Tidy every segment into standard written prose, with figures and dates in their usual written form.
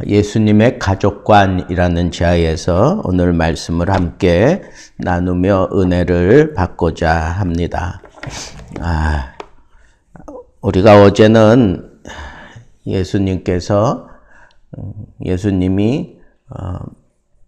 예수님의 가족관이라는 지하에서 오늘 말씀을 함께 나누며 은혜를 받고자 합니다. 우리가 어제는 예수님이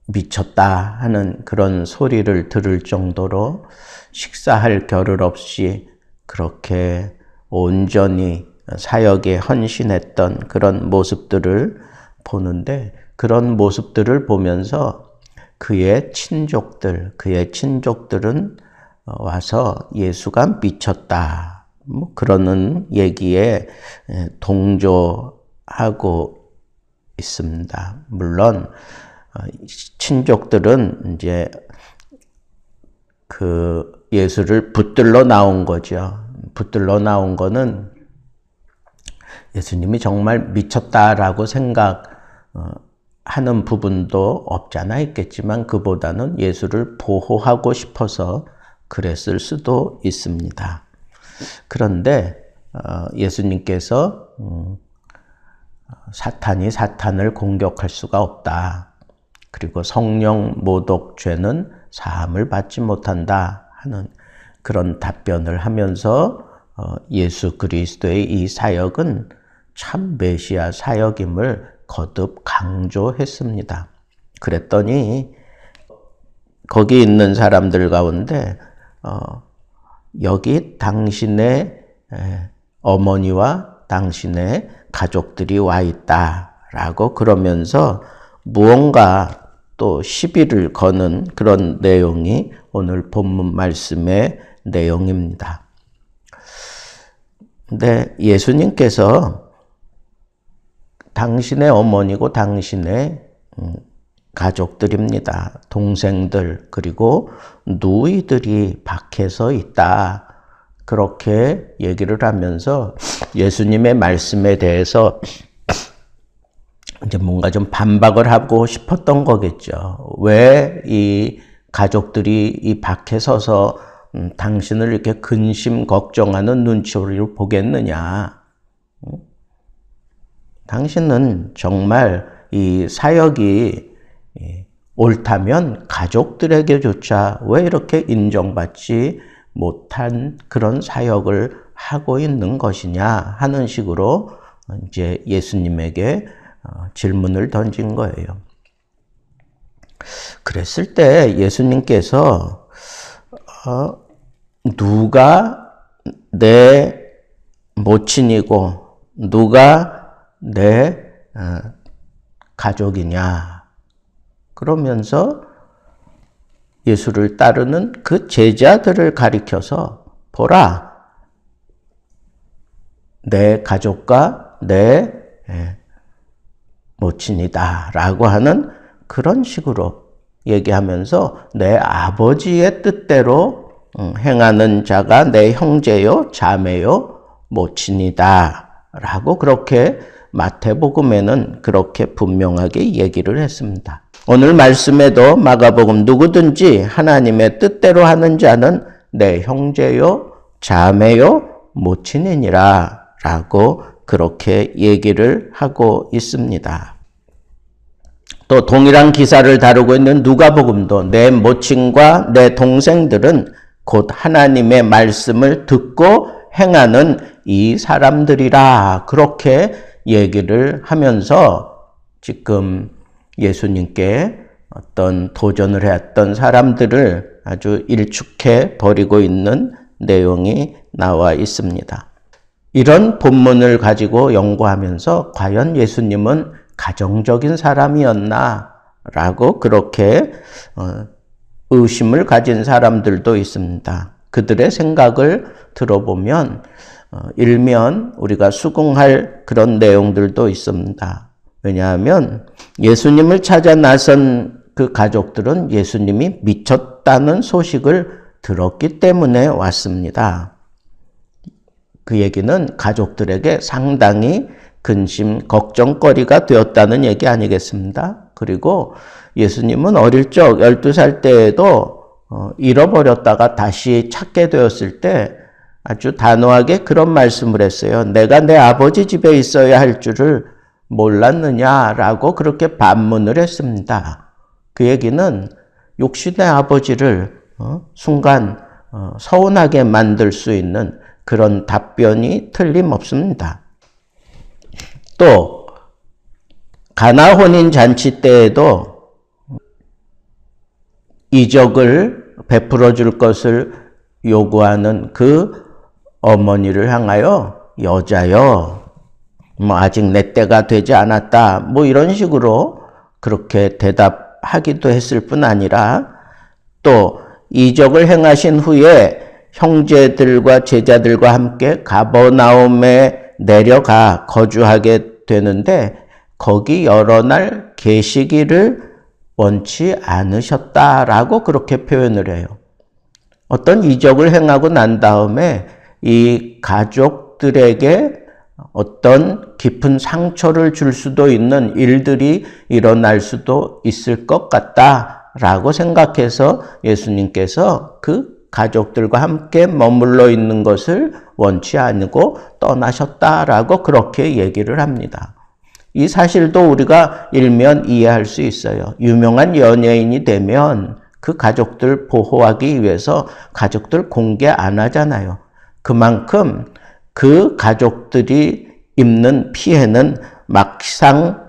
미쳤다 하는 그런 소리를 들을 정도로 식사할 겨를 없이 그렇게 온전히 사역에 헌신했던 그런 모습들을 보는데, 그런 모습들을 보면서 그의 친족들은 와서 예수가 미쳤다, 그러는 얘기에 동조하고 있습니다. 물론 친족들은 이제 그 예수를 붙들러 나온 거죠. 붙들러 나온 거는 예수님이 정말 미쳤다라고 생각하는 부분도 없지 않아 있겠지만, 그보다는 예수를 보호하고 싶어서 그랬을 수도 있습니다. 그런데 예수님께서 사탄이 사탄을 공격할 수가 없다, 그리고 성령 모독 죄는 사함을 받지 못한다 하는 그런 답변을 하면서 예수 그리스도의 이 사역은 참 메시아 사역임을 거듭 강조했습니다. 그랬더니 거기 있는 사람들 가운데 여기 당신의 어머니와 당신의 가족들이 와 있다라고 그러면서 무언가 또 시비를 거는 그런 내용이 오늘 본문 말씀의 내용입니다. 근데 예수님께서 당신의 어머니고 당신의 가족들입니다. 동생들 그리고 누이들이 밖에서 있다, 그렇게 얘기를 하면서 예수님의 말씀에 대해서 이제 뭔가 좀 반박을 하고 싶었던 거겠죠. 왜 이 가족들이 이 밖에 서서 당신을 이렇게 근심 걱정하는 눈치를 보겠느냐. 당신은 정말 이 사역이 옳다면 가족들에게조차 왜 이렇게 인정받지 못한 그런 사역을 하고 있는 것이냐 하는 식으로 이제 예수님에게 질문을 던진 거예요. 그랬을 때 예수님께서 누가 내 모친이고 누가 내 가족이냐, 그러면서 예수를 따르는 그 제자들을 가리켜서 보라, 내 가족과 내 모친이다 라고 하는 그런 식으로 얘기하면서 내 아버지의 뜻대로 행하는 자가 내 형제요 자매요 모친이다 라고 그렇게 마태복음에는 그렇게 분명하게 얘기를 했습니다. 오늘 말씀에도 마가복음 누구든지 하나님의 뜻대로 하는 자는 내 형제요 자매요 모친이니라 라고 그렇게 얘기를 하고 있습니다. 또 동일한 기사를 다루고 있는 누가복음도 내 모친과 내 동생들은 곧 하나님의 말씀을 듣고 행하는 이 사람들이라, 그렇게 얘기를 하면서 지금 예수님께 어떤 도전을 해왔던 사람들을 아주 일축해 버리고 있는 내용이 나와 있습니다. 이런 본문을 가지고 연구하면서 과연 예수님은 가정적인 사람이었나 라고 그렇게 의심을 가진 사람들도 있습니다. 그들의 생각을 들어보면 일면 우리가 수긍할 그런 내용들도 있습니다. 왜냐하면 예수님을 찾아 나선 그 가족들은 예수님이 미쳤다는 소식을 들었기 때문에 왔습니다. 그 얘기는 가족들에게 상당히 근심, 걱정거리가 되었다는 얘기 아니겠습니까? 그리고 예수님은 어릴 적 12살 때에도 잃어버렸다가 다시 찾게 되었을 때 아주 단호하게 그런 말씀을 했어요. 내가 내 아버지 집에 있어야 할 줄을 몰랐느냐라고 그렇게 반문을 했습니다. 그 얘기는 육신의 아버지를 순간 서운하게 만들 수 있는 그런 답변이 틀림없습니다. 또 가나 혼인 잔치 때에도 이적을 베풀어 줄 것을 요구하는 그 어머니를 향하여 여자여, 아직 내 때가 되지 않았다, 이런 식으로 그렇게 대답하기도 했을 뿐 아니라 또 이적을 행하신 후에 형제들과 제자들과 함께 가버나움에 내려가 거주하게 되는데 거기 여러 날 계시기를 원치 않으셨다라고 그렇게 표현을 해요. 어떤 이적을 행하고 난 다음에 이 가족들에게 어떤 깊은 상처를 줄 수도 있는 일들이 일어날 수도 있을 것 같다라고 생각해서 예수님께서 그 가족들과 함께 머물러 있는 것을 원치 않고 떠나셨다라고 그렇게 얘기를 합니다. 이 사실도 우리가 일면 이해할 수 있어요. 유명한 연예인이 되면 그 가족들 보호하기 위해서 가족들 공개 안 하잖아요. 그만큼 그 가족들이 입는 피해는 막상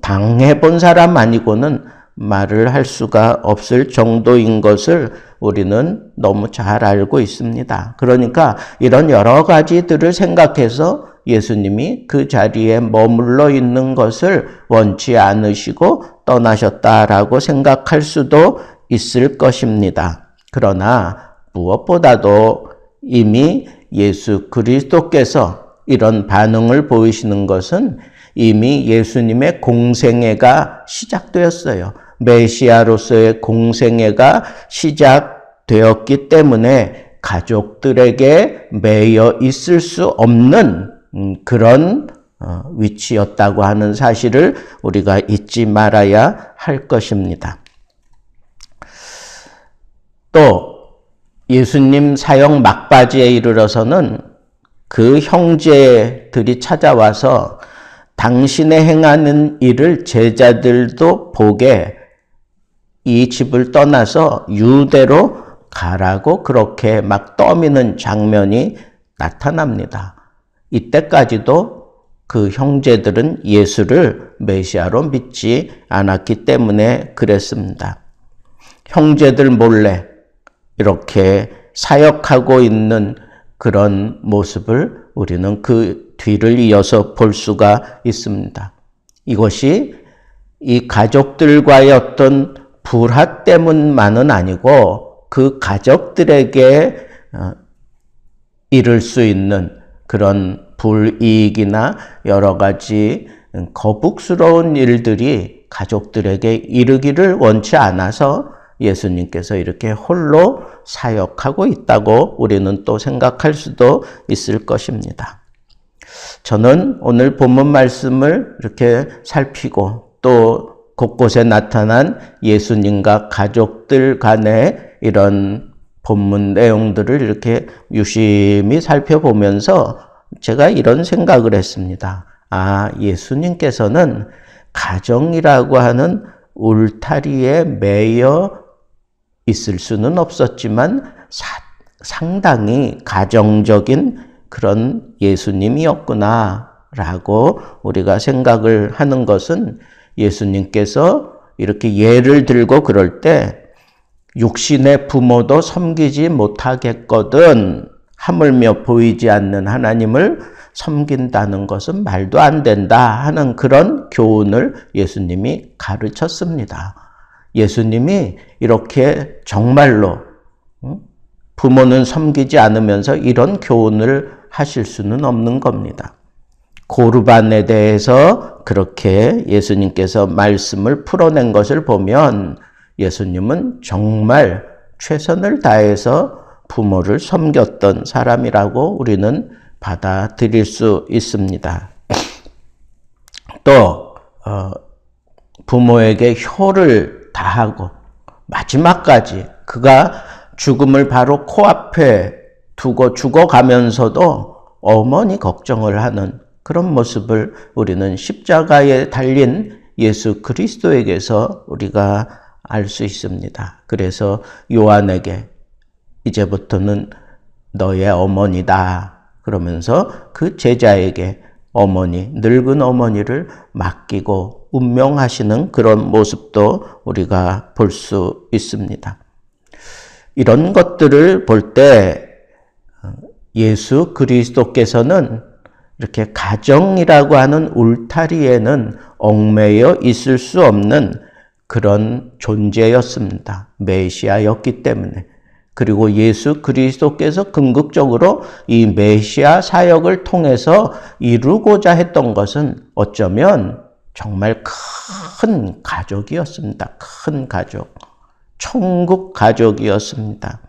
당해본 사람 아니고는 말을 할 수가 없을 정도인 것을 우리는 너무 잘 알고 있습니다. 그러니까 이런 여러 가지들을 생각해서 예수님이 그 자리에 머물러 있는 것을 원치 않으시고 떠나셨다라고 생각할 수도 있을 것입니다. 그러나 무엇보다도 이미 예수 그리스도께서 이런 반응을 보이시는 것은 이미 예수님의 공생애가 시작되었어요. 메시아로서의 공생애가 시작되었기 때문에 가족들에게 매여 있을 수 없는 그런 위치였다고 하는 사실을 우리가 잊지 말아야 할 것입니다. 또 예수님 사역 막바지에 이르러서는 그 형제들이 찾아와서 당신의 행하는 일을 제자들도 보게 이 집을 떠나서 유대로 가라고 그렇게 막 떠미는 장면이 나타납니다. 이때까지도 그 형제들은 예수를 메시아로 믿지 않았기 때문에 그랬습니다. 형제들 몰래 이렇게 사역하고 있는 그런 모습을 우리는 그 뒤를 이어서 볼 수가 있습니다. 이것이 이 가족들과의 어떤 불화 때문만은 아니고 그 가족들에게 이를 수 있는 그런 불이익이나 여러 가지 거북스러운 일들이 가족들에게 이르기를 원치 않아서 예수님께서 이렇게 홀로 사역하고 있다고 우리는 또 생각할 수도 있을 것입니다. 저는 오늘 본문 말씀을 이렇게 살피고 또 곳곳에 나타난 예수님과 가족들 간의 이런 본문 내용들을 이렇게 유심히 살펴보면서 제가 이런 생각을 했습니다. 예수님께서는 가정이라고 하는 울타리에 매여 있을 수는 없었지만 상당히 가정적인 그런 예수님이었구나라고 우리가 생각을 하는 것은 예수님께서 이렇게 예를 들고 그럴 때 육신의 부모도 섬기지 못하겠거든 하물며 보이지 않는 하나님을 섬긴다는 것은 말도 안 된다 하는 그런 교훈을 예수님이 가르쳤습니다. 예수님이 이렇게 정말로 부모는 섬기지 않으면서 이런 교훈을 하실 수는 없는 겁니다. 고르반에 대해서 그렇게 예수님께서 말씀을 풀어낸 것을 보면 예수님은 정말 최선을 다해서 부모를 섬겼던 사람이라고 우리는 받아들일 수 있습니다. 또 부모에게 효를 다하고 마지막까지 그가 죽음을 바로 코앞에 두고 죽어가면서도 어머니 걱정을 하는 그런 모습을 우리는 십자가에 달린 예수 그리스도에게서 우리가 알 수 있습니다. 그래서 요한에게 이제부터는 너의 어머니다 그러면서 그 제자에게 늙은 어머니를 맡기고 운명하시는 그런 모습도 우리가 볼 수 있습니다. 이런 것들을 볼 때 예수 그리스도께서는 이렇게 가정이라고 하는 울타리에는 얽매여 있을 수 없는 그런 존재였습니다. 메시아였기 때문에. 그리고 예수 그리스도께서 궁극적으로 이 메시아 사역을 통해서 이루고자 했던 것은 어쩌면 정말 큰 가족이었습니다. 큰 가족. 천국 가족이었습니다.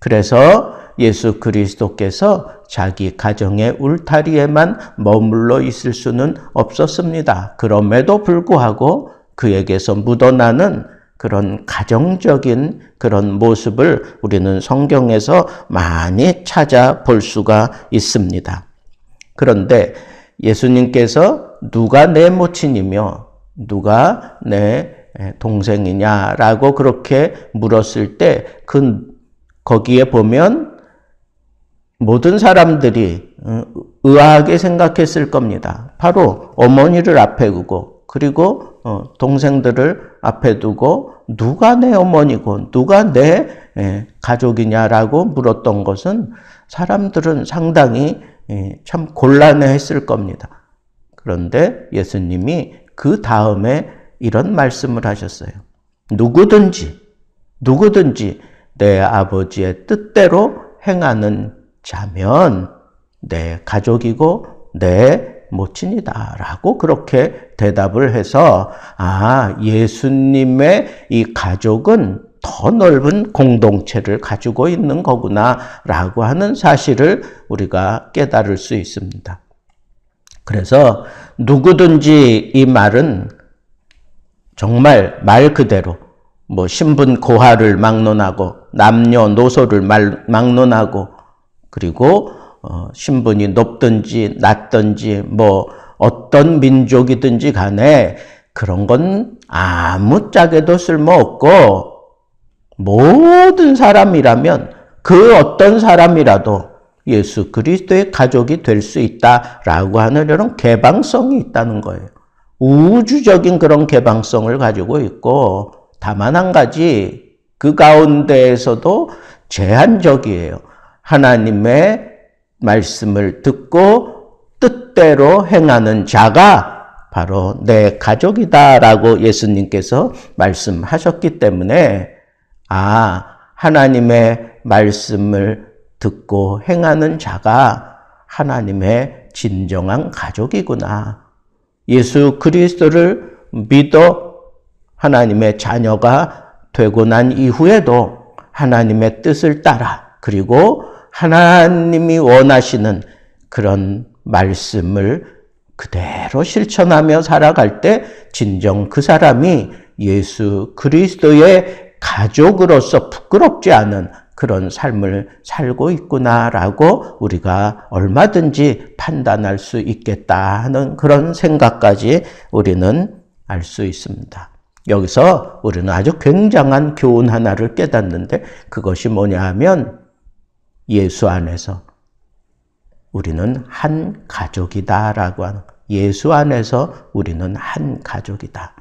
그래서 예수 그리스도께서 자기 가정의 울타리에만 머물러 있을 수는 없었습니다. 그럼에도 불구하고 그에게서 묻어나는 그런 가정적인 그런 모습을 우리는 성경에서 많이 찾아볼 수가 있습니다. 그런데 예수님께서 누가 내 모친이며 누가 내 동생이냐라고 그렇게 물었을 때 거기에 보면 모든 사람들이 의아하게 생각했을 겁니다. 바로 어머니를 앞에 두고 그리고 동생들을 앞에 두고 누가 내 어머니고 누가 내 가족이냐라고 물었던 것은 사람들은 상당히 참 곤란해했을 겁니다. 그런데 예수님이 그 다음에 이런 말씀을 하셨어요. 누구든지 내 아버지의 뜻대로 행하는 자면 내 가족이고 내 모친이다 라고 그렇게 대답을 해서 예수님의 이 가족은 더 넓은 공동체를 가지고 있는 거구나 라고 하는 사실을 우리가 깨달을 수 있습니다. 그래서 누구든지 이 말은 정말 말 그대로 신분 고하를 막론하고 남녀노소를 막론하고 그리고 신분이 높든지 낮든지 어떤 민족이든지 간에 그런 건 아무짝에도 쓸모없고 모든 사람이라면 그 어떤 사람이라도 예수 그리스도의 가족이 될 수 있다라고 하는 이런 개방성이 있다는 거예요. 우주적인 그런 개방성을 가지고 있고 다만 한 가지 그 가운데에서도 제한적이에요. 하나님의 말씀을 듣고 뜻대로 행하는 자가 바로 내 가족이다라고 예수님께서 말씀하셨기 때문에 하나님의 말씀을 듣고 행하는 자가 하나님의 진정한 가족이구나. 예수 그리스도를 믿어 하나님의 자녀가 되고 난 이후에도 하나님의 뜻을 따라 그리고 하나님이 원하시는 그런 말씀을 그대로 실천하며 살아갈 때 진정 그 사람이 예수 그리스도의 가족으로서 부끄럽지 않은 그런 삶을 살고 있구나라고 우리가 얼마든지 판단할 수 있겠다 하는 그런 생각까지 우리는 알 수 있습니다. 여기서 우리는 아주 굉장한 교훈 하나를 깨닫는데 그것이 뭐냐 하면 예수 안에서 우리는 한 가족이다라고 하는 예수 안에서 우리는 한 가족이다.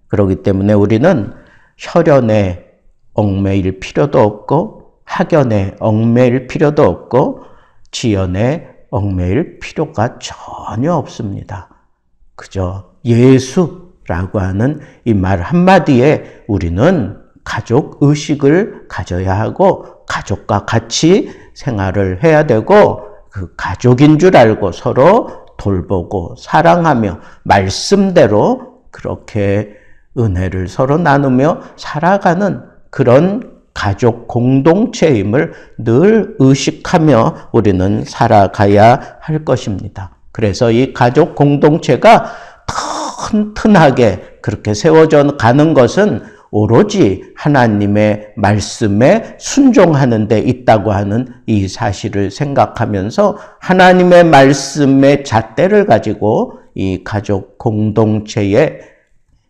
그렇기 때문에 우리는 혈연에 얽매일 필요도 없고 학연에 얽매일 필요도 없고 지연에 얽매일 필요가 전혀 없습니다. 그저 예수라고 하는 이 말 한마디에 우리는 가족 의식을 가져야 하고 가족과 같이 생활을 해야 되고 그 가족인 줄 알고 서로 돌보고 사랑하며 말씀대로 그렇게 은혜를 서로 나누며 살아가는 그런 가족 공동체임을 늘 의식하며 우리는 살아가야 할 것입니다. 그래서 이 가족 공동체가 튼튼하게 그렇게 세워져 가는 것은 오로지 하나님의 말씀에 순종하는 데 있다고 하는 이 사실을 생각하면서 하나님의 말씀의 잣대를 가지고 이 가족 공동체에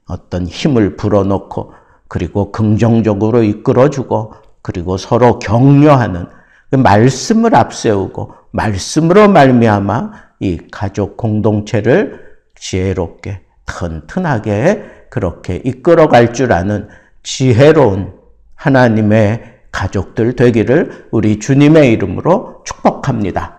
어떤 힘을 불어넣고 그리고 긍정적으로 이끌어주고 그리고 서로 격려하는 그 말씀을 앞세우고 말씀으로 말미암아 이 가족 공동체를 지혜롭게 튼튼하게 그렇게 이끌어갈 줄 아는 지혜로운 하나님의 가족들 되기를 우리 주님의 이름으로 축복합니다.